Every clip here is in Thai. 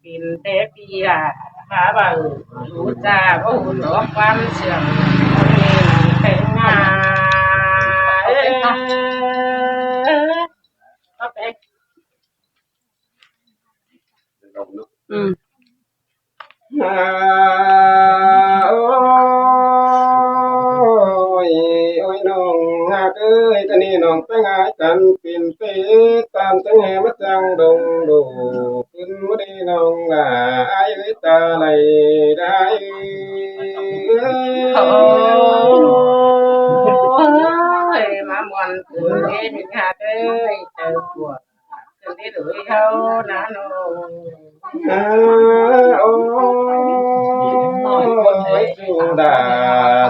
ปินเตปีอ่ะมาบ่รู้จ้าก็หุ่นหลอกความเสื่อมเป็นงาก็เป็นอืมโอ้ยโอ้ยน้องหากเอ้ยตอนนี้น้องไปงานกันปิ่นเปตามตั้งแห่มาจังดงดูขึ้นมาดีน้องล่ะไอ้เวตาไหลได้โอ้ยมามวนคืนนี้ถึงหาเอ้ยเจอปวดคืนนี้หลุยเขานะน้อง โอ้ยจูดา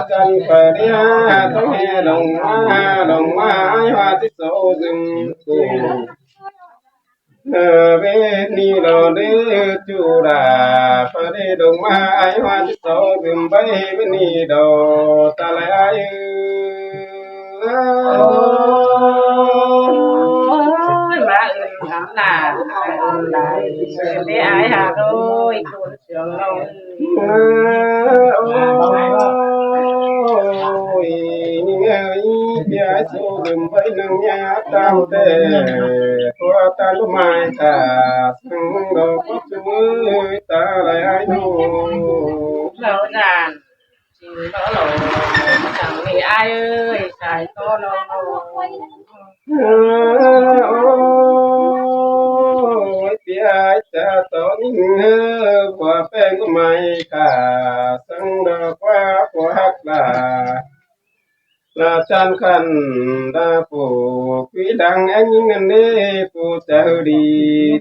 จันเปรียต้องให้ลงมาไอ้ว่าที่โซซึมกูเวนีโลเดจูดาเปรีลงมาไอ้ว่าที่โซซึมไปเวนีโดตะไลมาอื่นทำหนาอื่นไหลได้อายหาโดยคุณเสียงเราโอ้ยนี่ไงเดี๋ยวสู้ดึงไปหนึ่งยาตามแต่ตัวตาลุไม้ตาสังดอกช่วยตาไหลดูเราจานจริงเราหลงchẳngมีอายเอ้ยชายโตน้องโอ้ยเปียจะต่อนิ่งกว่าแป้งก็ไม่ขาสังดอกว่าหัวหักลาลาจันขันดาปูคุยดังอันยิ่งอันนี้ปูจะดี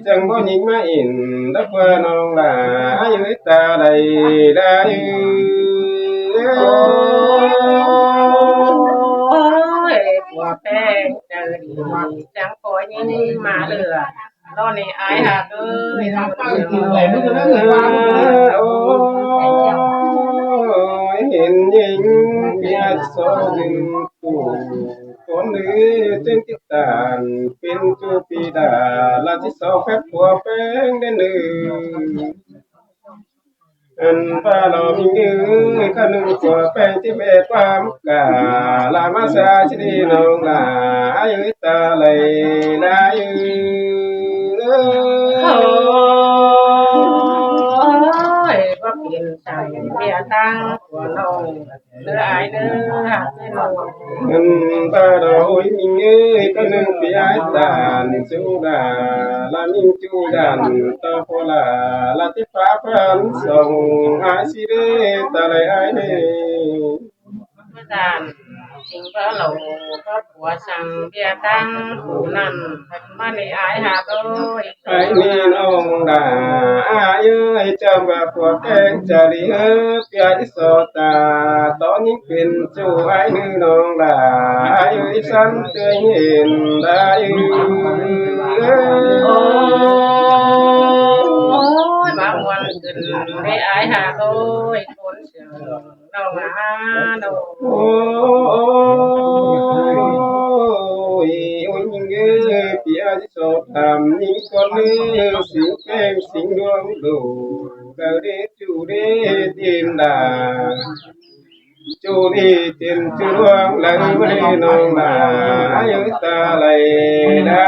จังบ่ยิ่งมาอินดับว่าน้องลาอายุตาใดได้โอ้ยหัวแป้งเจอดีจังปอยยิ่งมาเหลือตอนนี้อายหาเอ้ยทำเสียงโอ้ยเห็นยิงเปียโซดึงปูคนนี้จึงติดตานเป็นจูปีดาลาที่สองแฟบหัวแป้งได้หนึ่งอันป้าเรามีเงือขนึงกว่าแป้งที่เบความกาลามาซาชิดีน้องลาอายุตาเลยลายุโอ้ยว่าเปลี่ยนใจเบียตั้งหัวน้องเนื้ออายเนื้อหักไม่ลงอันป้าเรามีเงือขนึงปีไอตานจูดาลามิงจูดันตาโพลาลาที่ฟ้าพันส่งอาชิเรตาเลยไอเดพระจานจริงพระหลงพระผัวสั่งเบียตั้งหูนั่นมาในอายหาโดยไอ้นี่น้องดาอาเอ้ยจำว่าพวกแกงจะรีเอ้ยเปียที่โซตาตอนนี้เป็นจู่ไอ้นี่น้องดาไอ้เอ้ยสันเคยเห็นได้โอ้ยมาวันขึ้นได้อายหาโดยคนเสียงน้องมาโดโอ้ยโอ้ยยิงเอ้ยเปียที่โซตามนี่คนนี้สิงแกงสิงดวงดูเดาเดจู่เดเตียนดาจูดีเตียนจูดวงไหลมาได้น้องมาอายุตาไหลได้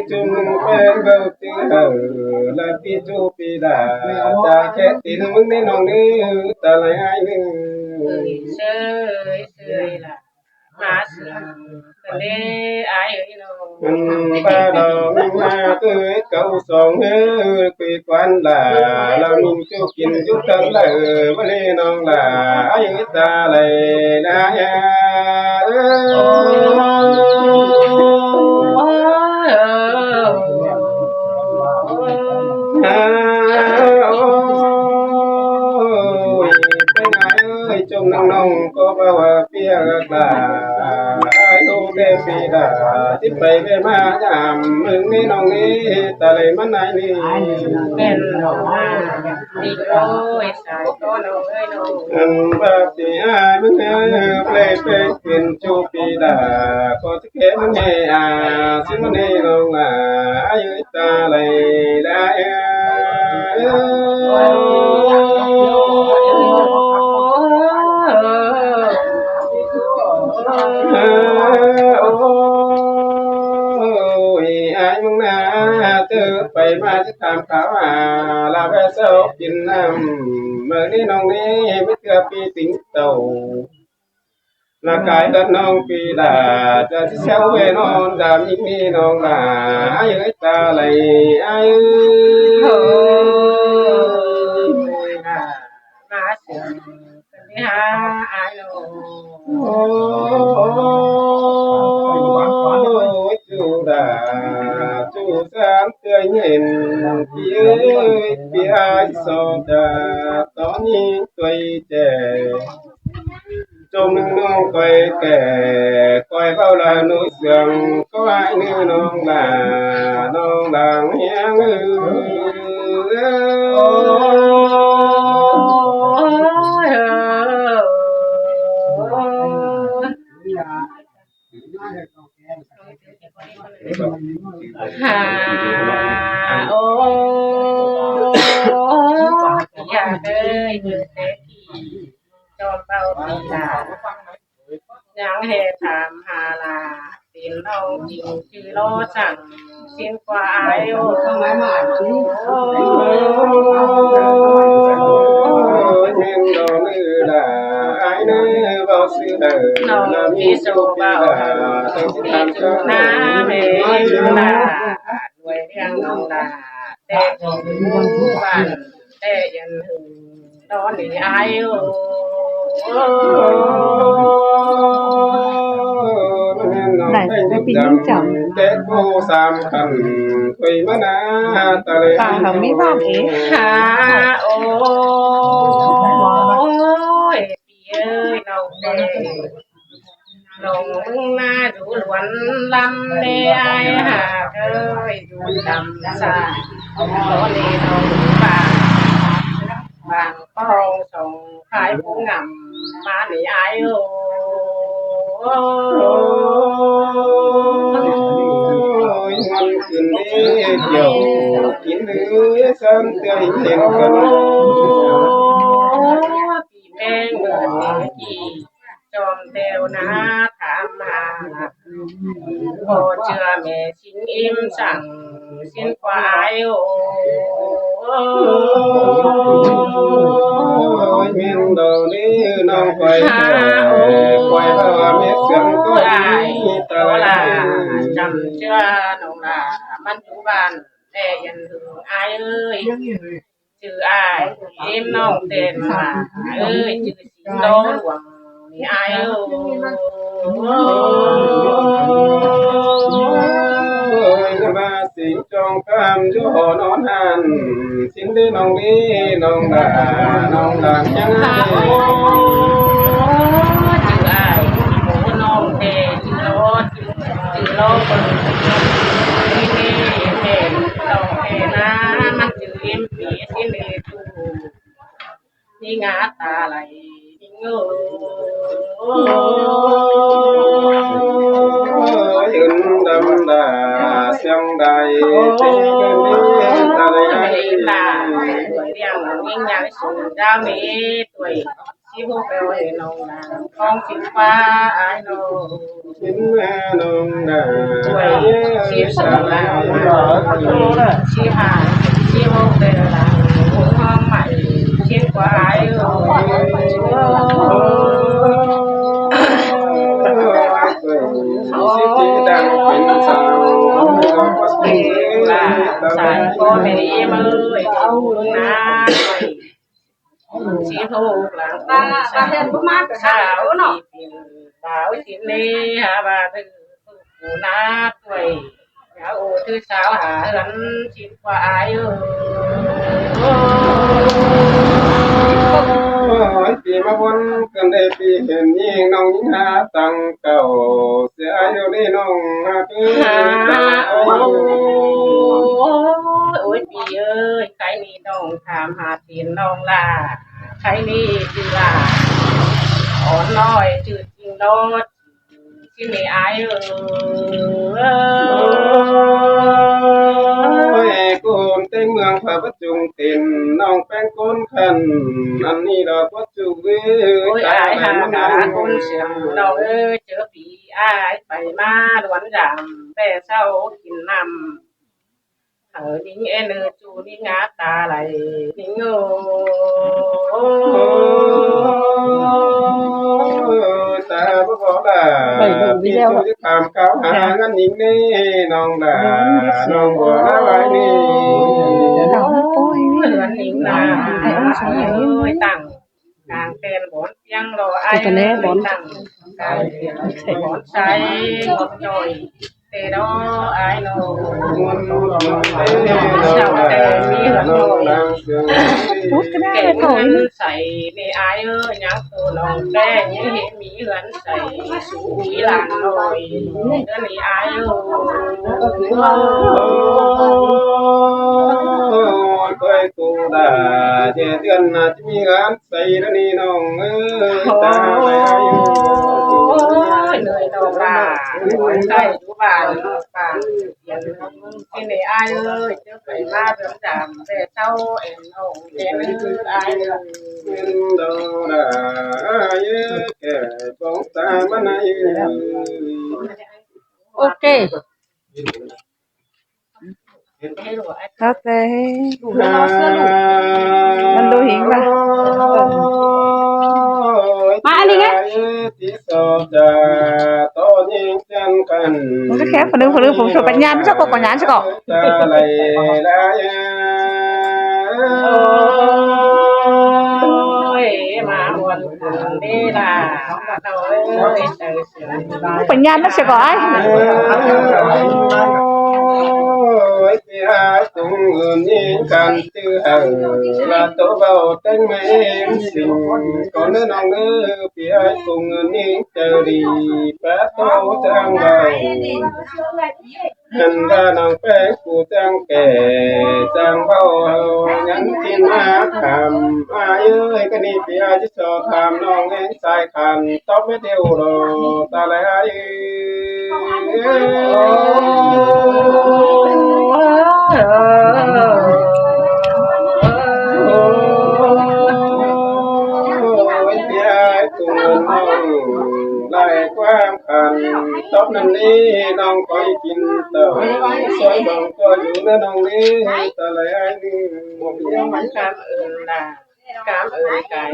จุ่มเป็นเบลติเอลาปิจูปิดาจะแค่ตินมึงในน้องนี้ตาไหลไอ้นึงเสยเสยล่ะมาเสือกันเด้อายเอ้ยน้องป้าเรามีมาเอ้ยเก่าสองเอ้ยคุยควันล่ะเรามีจูกินจุกันล่ะวันนี้น้องล่ะไอ้ตาไหลนะเอ้จมน้องก็บ่ว่าเปียกลาไอ้ ดูเตปีดาที่ไปไปมายามมึงนี่น้องนี่ตะเลยมันไหนนี่ เป็นหนอมาดีโอ้ยสายก็น้องเอ้ยน้อง อันบาปีอายมึงเอ้ยเพลย์เป็นจูปีดาก็จะเก็บมันให้สิมันให้น้องอายุตาเลยได้มึงนะเธอไปมาจะตามข่าวลาแวเศร้ากินน้ำเมื่อนี้น้องนี้ไม่เกือปีสิงโตลากายดันน้องปีดาจะที่เช้าเวนอนดามิมีน้องลาอายุตาไหลอายุมาเสียงเป็นที่หาอายน้อง โอ้จูดาจูสามเตือนเห็นพี่เอ้ยพี่อายโซดาตอนนี้ตัวเจจมน้องคอยแก่คอยเข้าลาหนุ่ยเสียงก็ไอ้นื้อน้องลาน้องหลังเฮียงหาโอ้อยากเอ้ยเมื่อแต่ที่จอมเบาปีลายังเหตุถามหาลาสินเราจริงคือโลสั่งสิ้นกว่าอายุเมียนโดนือลาไอ้เนื้อเบาซื้อเดินน้องพี่สูเบาพี่จูน้าเมยุลาด้วยเรื่องน้องลาแต่ของบ้านแต่ยันหึงนอนนี่อายุnày cái pin những chậm bà không biết bao kì ha ôi ơi đầu đề lòng na đủ luận lâm đê ai hà ơi đủ đầm xa có đi đâu bạn có hồn sống khai cũng ngầm mà đi ai ơiมันคืนนี้เกี่ยวกินเนื้อซ้ำเตือนเห็นกันพี่แม่เงินกี่จอมเดียวนะถามมาพอเชื่อแม่ชิ้นอิ่มสั่งสิ้นควายโอ้ยเมียนดอกนี้น้องควายควายพ่อเมียเสียงก็ได้ตาลาจำเชื่อน้องลามันอยู่บ้านแต่ยันถึงอายเอ้ยชื่ออายเอ็มน้องเต้นมาเอ้ยชื่อสิงโตหลวงนี่อายเอ้ยมาสิงจองกำอยู่หอนอนหันสิงได้น้องนี้น้องลาน้องหลังยังไงชื่ออายหมูน้องเต้ชื่อโลดชื่อโลดนี่เต้นน้องเต้นะมันชื่อเอ็มปีสิเลตูนี่งาตาไหลเงยยืนดำดาเสียงใดที่กันนี้ตาเลยลาตัวเรียงยิ่งใหญ่สูงดาวมีตัวที่พวกเราเห็นน้องนางทองสิฟ้าไอ้น้องสินแม่น้องนางตัวชีสลาชีหาชีพวกเราหลังหัวห้องใหม่ชีกว่าไอ้สายก็ไม่ดีมาเลยนะชีทูหลังตาเห็นพม่าขาวเนาะสาวสินีหาบาตึกูนาตัวอย่าโอ้ถือสาวหาเหินชิดกว่าอายุปีมาวนกันได้ปีเห็นยิ่งน้อง หาตังเก่าเสียอยู่นี่น้องมาเกิด โอ้ยปีเอ้ยใครนี่น้องถามหาตีนน้องล่ะใครนี่จือล่ะอ่อนน้อยจืดจริงโนดที่นี่อายคนเต็งเมืองพระประจุงเต็นน้องแป้งก้นขันอันนี้ดอกวัดจุเว้ โอ้ยอายหาหาคนเสียงน้องเจอปีอายไปมาดวนดำแต่เศร้ากินน้ำดิ้งเอ็นจูดิ้งงาตาไหลดิ้งตาบ่พอละที่จูจะตามเขาหางั้นหญิงนี่น้องด่าน้องบัวละไว้นี่ เหมือนดิ้งนาตั้งกลางเต็นบนเตียงรอไอ้ตั้งกลางเตียงบนใช้หมดหน่อยเตดอไอ้โนเจ้าแต่มีหลังหน่อยแก่เงินใส่ในไอ้ยังตัวน้องแก่ยังเห็นมีเงินใส่สูงหลานหน่อยเดินในไอ้ก้อยกูด่าเดือนน่าจะมีงานใส่แล้วนี่น้องตาไปอายุเหนื่อยน้องล่ะใส่ดูบ้านป่านยังที่ในไอ้เจ้าไปมาเดินดำแต่เจ้าเอ็นน้องเอ็นไอ้ดอด่าเยอะแก่ปองตามันอายุโอเคครับเลยมันดูหิงป่ะมาอันนี้ไงมันก็แค่คนนึงผมชอบปัญญาไม่ชอบกปัญญาใช่ก่อนมาบนนี่ล่ะปัญญาไม่ใช่ก่อนtung nhìn can tư hằng là tổ vào tên mẹ em sinh còn nữa non nữa phía cùng nhìn chờ đi bát tổ trang vào hình ra non phép của trang kẻ trang bao nhắn tin á thầm ai ơi cái đi phía chứ cho thầm non em sai khăn tóc mới đều rồi ta lại ai lại quan khăn tóc nằm đi non coi kín tờ xoay bằng coi dù nó non đi ta lại ai một điều mình cảm ơn là cảm ơn cái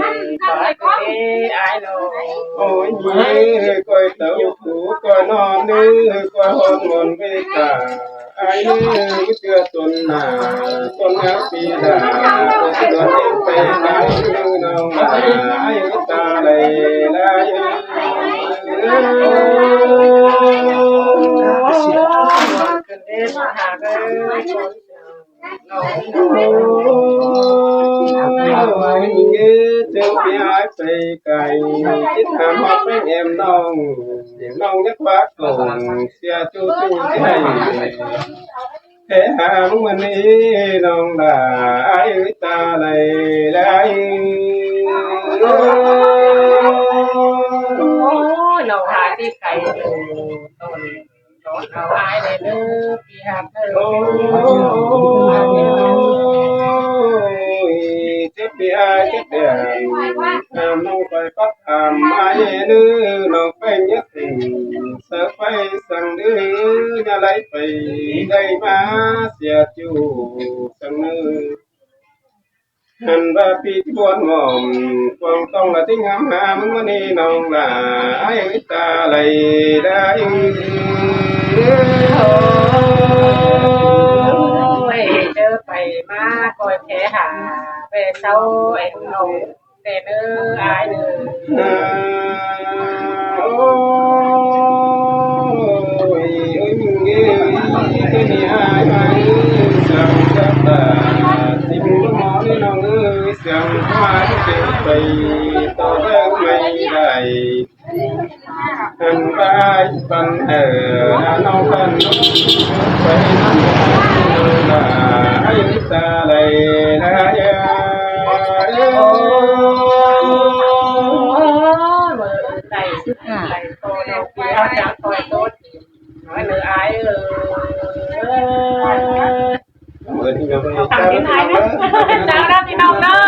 có cái ai đâu ôi nhé coi tàu cũ coi non đi coi hôn mòn với cả ai cứ chưa tuần nào tuần áo phi đà tôi tuần em về nói như nào mà ai ta đây là Hãy cài chít hàm hót với em nong nhất phát cùng xe chú này thế hàm mình đi nong là ai ta này đây nong haiที่ไก่ต้นเอาไอ้เลยนึกพี่หักchết bị ai chết đèn làm nông phải phát hàm ai nữ nông phải nhất tình sợ phải sang nữ nhà lấy phải đây má xìa chu sang nữ hành ba pi buồn mồm quang tông là tiếng ngắm hà mừng đi nông là ai ta lấy đâyไปมาคอยแพ้หาไปเศร้าไอ้นงแต่เนื้ออายเนื้อโอ้ยมึงเอ้ยก็นี่อายมาสังกัดตาสิ่งหมอนี่น้องเอ้ยเสียงมาเจ็บไปต่อแรงไม่ได้ อันบายปันน้องปันไปนั่งนาให้ตาไหลนะยาไหลไหลโตเราเกี่ยวจากคอยโตน้อยเหลืออายเหมือนที่เราไป ทำที่ไหนนะจ้ารับพี่น้องเนาะ